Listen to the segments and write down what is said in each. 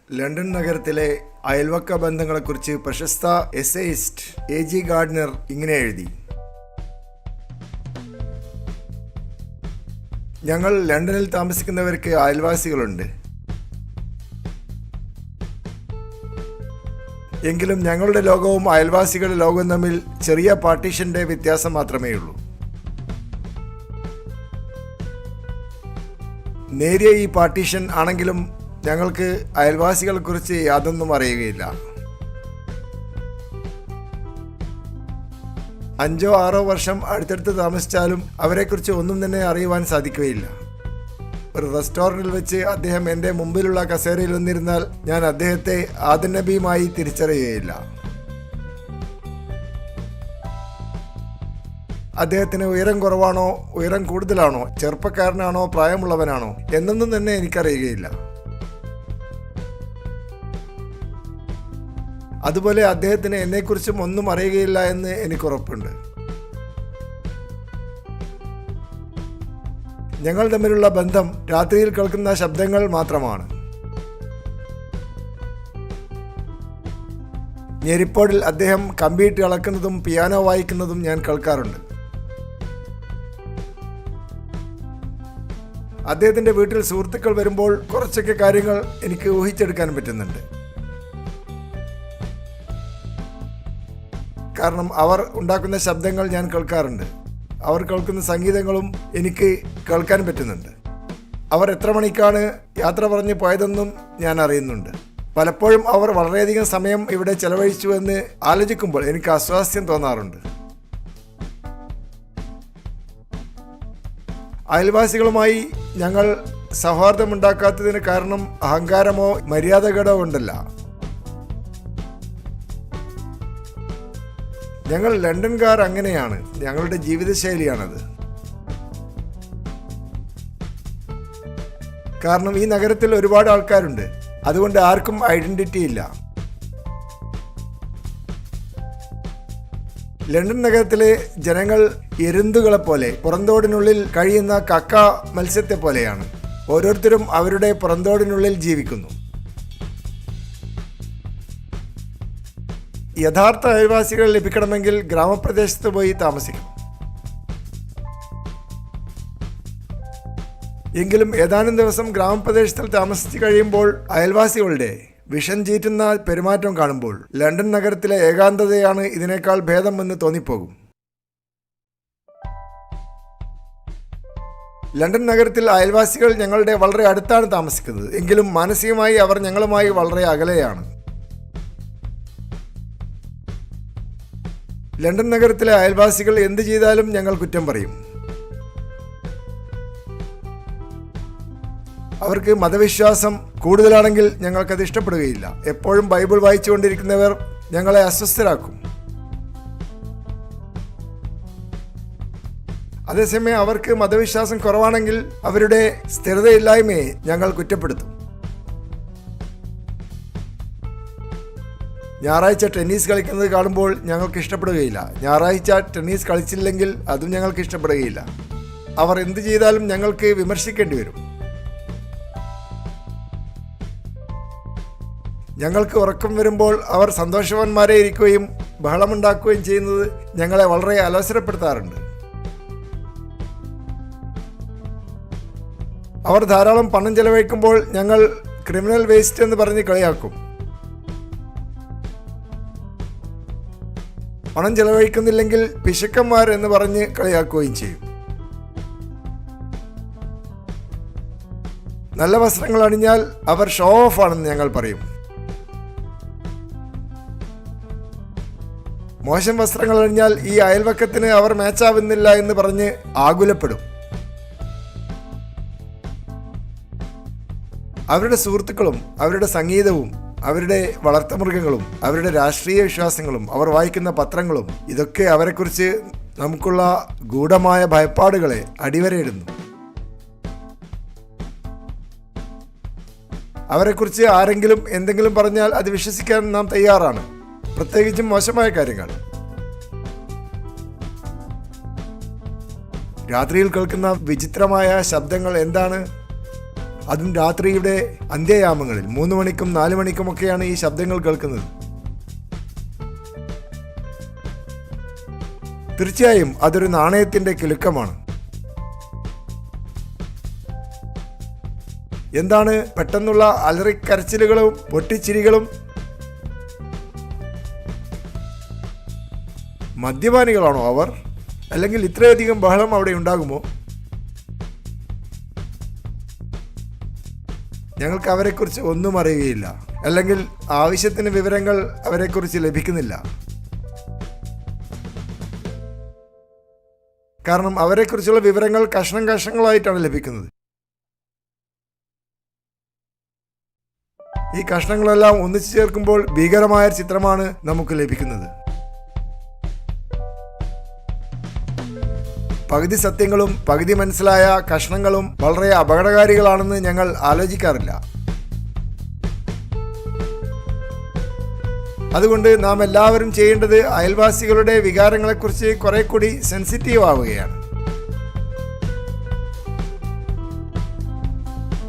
London നഗരത്തിലെ അയൽവക്ക ബന്ധങ്ങളെക്കുറിച്ച് പ്രശസ്ത essayist എ.ജി. Gardiner ഇങ്ങനെ എഴുതി: ഞങ്ങൾ ലണ്ടനിൽ താമസിക്കുന്നവർക്ക് അയൽവാസികളുണ്ട്. എങ്കിലും ഞങ്ങളുടെ ലോകവും അയൽവാസികളുടെ ലോകവും തമ്മിൽ ചെറിയ പാർട്ടീഷന്റെ വ്യത്യാസം മാത്രമേ ഉള്ളൂ. നേരിയ ഈ പാർട്ടീഷൻ ആണെങ്കിലും ഞങ്ങൾക്ക് അയൽവാസികളെക്കുറിച്ച് യാതൊന്നും അറിയുകയില്ല. 5-6 വർഷം അടുത്തടുത്ത് താമസിച്ചാലും അവരെക്കുറിച്ച് ഒന്നും തന്നെ അറിയുവാൻ സാധിക്കുകയില്ല. ഒരു റെസ്റ്റോറൻറ്റിൽ വെച്ച് അദ്ദേഹം എൻ്റെ മുമ്പിലുള്ള കസേരയിൽ വന്നിരുന്നാൽ ഞാൻ അദ്ദേഹത്തെ ആദനബിയുമായി തിരിച്ചറിയുകയില്ല. അദ്ദേഹത്തിന് ഉയരം കുറവാണോ, ഉയരം കൂടുതലാണോ, ചെറുപ്പക്കാരനാണോ, പ്രായമുള്ളവനാണോ എന്നൊന്നും തന്നെ എനിക്കറിയുകയില്ല. അതുപോലെ അദ്ദേഹത്തിന് എന്നെക്കുറിച്ചും ഒന്നും അറിയുകയില്ല എന്ന് എനിക്കുറപ്പുണ്ട്. ഞങ്ങൾ തമ്മിലുള്ള ബന്ധം രാത്രിയിൽ കേൾക്കുന്ന ശബ്ദങ്ങൾ മാത്രമാണ്. ഞെരിപ്പോടിൽ അദ്ദേഹം കമ്പിയിട്ട് ഇളക്കുന്നതും പിയാനോ വായിക്കുന്നതും ഞാൻ കേൾക്കാറുണ്ട്. അദ്ദേഹത്തിൻ്റെ വീട്ടിൽ സുഹൃത്തുക്കൾ വരുമ്പോൾ കുറച്ചൊക്കെ കാര്യങ്ങൾ എനിക്ക് ഊഹിച്ചെടുക്കാൻ പറ്റുന്നുണ്ട്. കാരണം അവർ ഉണ്ടാക്കുന്ന ശബ്ദങ്ങൾ ഞാൻ കേൾക്കാറുണ്ട്. അവർ കേൾക്കുന്ന സംഗീതങ്ങളും എനിക്ക് കേൾക്കാൻ പറ്റുന്നുണ്ട്. അവർ എത്ര മണിക്കാണ് യാത്ര പറഞ്ഞ് പോയതെന്നും ഞാൻ അറിയുന്നുണ്ട്. പലപ്പോഴും അവർ വളരെയധികം സമയം ഇവിടെ ചെലവഴിച്ചു എന്ന് ആലോചിക്കുമ്പോൾ എനിക്ക് അസ്വാസ്ഥ്യം തോന്നാറുണ്ട്. അയൽവാസികളുമായി ഞങ്ങൾ സൗഹാർദ്ദമുണ്ടാക്കാത്തതിന് കാരണം അഹങ്കാരമോ മര്യാദകേടോ കൊണ്ടല്ല. ഞങ്ങൾ ലണ്ടൻകാർ അങ്ങനെയാണ്, ഞങ്ങളുടെ ജീവിതശൈലിയാണത്. കാരണം ഈ നഗരത്തിൽ ഒരുപാട് ആൾക്കാരുണ്ട്, അതുകൊണ്ട് ആർക്കും ഐഡന്റിറ്റി ഇല്ല. ലണ്ടൻ നഗരത്തിലെ ജനങ്ങൾ എരുന്തുകളെപ്പോലെ പുറന്തോടിനുള്ളിൽ കഴിയുന്ന കക്ക മത്സ്യത്തെ പോലെയാണ്. ഓരോരുത്തരും അവരുടെ പുറന്തോടിനുള്ളിൽ ജീവിക്കുന്നു. യഥാർത്ഥ അയൽവാസികൾ ലഭിക്കണമെങ്കിൽ ഗ്രാമപ്രദേശത്ത് പോയി താമസിക്കണം. എങ്കിലും ഏതാനും ദിവസം ഗ്രാമപ്രദേശത്തിൽ താമസിച്ച് കഴിയുമ്പോൾ അയൽവാസികളുടെ വിഷം ചീറ്റുന്ന പെരുമാറ്റം കാണുമ്പോൾ ലണ്ടൻ നഗരത്തിലെ ഏകാന്തതയാണ് ഇതിനേക്കാൾ ഭേദം എന്ന് തോന്നിപ്പോകും. ലണ്ടൻ നഗരത്തിൽ അയൽവാസികൾ ഞങ്ങളുടെ വളരെ അടുത്താണ് താമസിക്കുന്നത്. എങ്കിലും മാനസികമായി അവർ ഞങ്ങളുമായി വളരെ അകലെയാണ്. ലണ്ടൻ നഗരത്തിലെ അയൽവാസികൾ എന്ത് ചെയ്താലും ഞങ്ങൾ കുറ്റം പറയും. അവർക്ക് മതവിശ്വാസം കൂടുതലാണെങ്കിൽ ഞങ്ങൾക്കത് ഇഷ്ടപ്പെടുകയില്ല. എപ്പോഴും ബൈബിൾ വായിച്ചുകൊണ്ടിരിക്കുന്നവർ ഞങ്ങളെ അസ്വസ്ഥരാക്കും. അതേസമയം അവർക്ക് മതവിശ്വാസം കുറവാണെങ്കിൽ അവരുടെ സ്ഥിരതയില്ലായ്മയെ ഞങ്ങൾ കുറ്റപ്പെടുത്തും. ഞായറാഴ്ച ടെന്നീസ് കളിക്കുന്നത് കാണുമ്പോൾ ഞങ്ങൾക്ക് ഇഷ്ടപ്പെടുകയില്ല. ഞായറാഴ്ച ടെന്നീസ് കളിച്ചില്ലെങ്കിൽ അതും ഞങ്ങൾക്ക് ഇഷ്ടപ്പെടുകയില്ല. അവർ എന്ത് ചെയ്താലും ഞങ്ങൾക്ക് വിമർശിക്കേണ്ടി വരും. ഞങ്ങൾക്ക് ഉറക്കം വരുമ്പോൾ അവർ സന്തോഷവാന്മാരെ ഇരിക്കുകയും ബഹളമുണ്ടാക്കുകയും ചെയ്യുന്നത് ഞങ്ങളെ വളരെ അലോസരപ്പെടുത്താറുണ്ട്. അവർ ധാരാളം പണം ചെലവഴിക്കുമ്പോൾ ഞങ്ങൾ ക്രിമിനൽ വേസ്റ്റ് എന്ന് പറഞ്ഞ് കളിയാക്കും. പണം ചെലവഴിക്കുന്നില്ലെങ്കിൽ പിശുക്കന്മാർ എന്ന് പറഞ്ഞ് കളിയാക്കുകയും ചെയ്യും. നല്ല വസ്ത്രങ്ങൾ അണിഞ്ഞാൽ അവർ ഷോ ഓഫ് ആണെന്ന് ഞങ്ങൾ പറയും. മോശം വസ്ത്രങ്ങൾ അണിഞ്ഞാൽ ഈ അയൽവക്കത്തിന് അവർ മാച്ചാവുന്നില്ല എന്ന് പറഞ്ഞ് ആകുലപ്പെടും. അവരുടെ സുഹൃത്തുക്കളും അവരുടെ സംഗീതവും അവരുടെ വളർത്തുമൃഗങ്ങളും അവരുടെ രാഷ്ട്രീയ വിശ്വാസങ്ങളും അവർ വായിക്കുന്ന പത്രങ്ങളും ഇതൊക്കെ അവരെക്കുറിച്ച് നമുക്കുള്ള ഗൂഢമായ ഭയപ്പാടുകളെ അടിവരയിടുന്നു. അവരെക്കുറിച്ച് ആരെങ്കിലും എന്തെങ്കിലും പറഞ്ഞാൽ അത് വിശ്വസിക്കാൻ നാം തയ്യാറാണ്, പ്രത്യേകിച്ചും മോശമായ കാര്യങ്ങൾ. രാത്രിയിൽ കേൾക്കുന്ന വിചിത്രമായ ശബ്ദങ്ങൾ എന്താണ്? അതും രാത്രിയുടെ അന്ത്യയാമങ്ങളിൽ 3 മണിക്കും 4 മണിക്കുമൊക്കെയാണ് ഈ ശബ്ദങ്ങൾ കേൾക്കുന്നത്. തീർച്ചയായും അതൊരു നാണയത്തിന്റെ കിലുക്കമാണ്. എന്താണ് പെട്ടെന്നുള്ള അലറിക്കരച്ചിലുകളും പൊട്ടിച്ചിരികളും? മദ്യപാനികളാണോ അവർ? അല്ലെങ്കിൽ ഇത്രയധികം ബഹളം അവിടെ ഉണ്ടാകുമോ? ഞങ്ങൾക്ക് അവരെക്കുറിച്ച് ഒന്നും അറിയുകയില്ല, അല്ലെങ്കിൽ ആവശ്യത്തിന് വിവരങ്ങൾ അവരെക്കുറിച്ച് ലഭിക്കുന്നില്ല. കാരണം അവരെക്കുറിച്ചുള്ള വിവരങ്ങൾ കഷ്ണങ്ങളായിട്ടാണ് ലഭിക്കുന്നത്. ഈ കഷ്ണങ്ങളെല്ലാം ഒന്നിച്ചു ചേർക്കുമ്പോൾ ഭീകരമായ ചിത്രമാണ് നമുക്ക് ലഭിക്കുന്നത്. പകുതി സത്യങ്ങളും പകുതി മനസ്സിലായ കഷ്ണങ്ങളും വളരെ അപകടകാരികളാണെന്ന് ഞങ്ങൾ ആലോചിക്കാറില്ല. അതുകൊണ്ട് നാം എല്ലാവരും ചെയ്യേണ്ടത് അയൽവാസികളുടെ വികാരങ്ങളെക്കുറിച്ച് കുറെ കൂടി സെൻസിറ്റീവ് ആവുകയാണ്.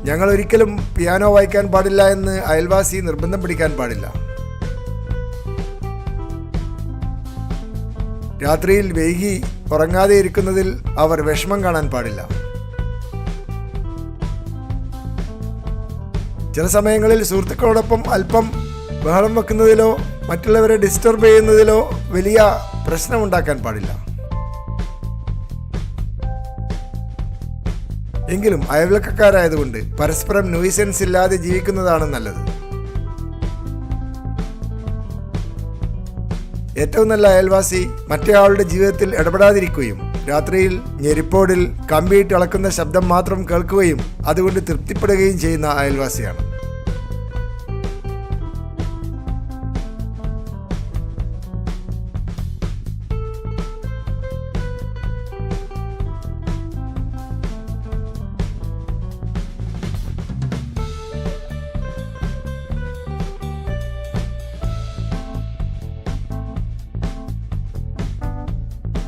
ഞങ്ങൾ ഒരിക്കലും പിയാനോ വായിക്കാൻ പാടില്ല എന്ന് അയൽവാസി നിർബന്ധം പിടിക്കാൻ പാടില്ല. രാത്രിയിൽ വൈകി ഉറങ്ങാതെ ഇരിക്കുന്നതിൽ അവർ വിഷമം കാണാൻ പാടില്ല. ചില സമയങ്ങളിൽ സുഹൃത്തുക്കളോടൊപ്പം അല്പം ബഹളം വെക്കുന്നതിലോ മറ്റുള്ളവരെ ഡിസ്റ്റർബ് ചെയ്യുന്നതിലോ വലിയ പ്രശ്നമുണ്ടാക്കാൻ പാടില്ല. എങ്കിലും അയൽവക്കക്കാരായതുകൊണ്ട് പരസ്പരം നോയിസൻസ് ഇല്ലാതെ ജീവിക്കുന്നതാണ് നല്ലത്. ഏറ്റവും നല്ല അയൽവാസി മറ്റേയാളുടെ ജീവിതത്തിൽ ഇടപെടാതിരിക്കുകയും രാത്രിയിൽ ഞെരിപ്പോടിൽ കമ്പിയിട്ട് അളക്കുന്ന ശബ്ദം മാത്രം കേൾക്കുകയും അതുകൊണ്ട് തൃപ്തിപ്പെടുകയും ചെയ്യുന്ന അയൽവാസിയാണ്.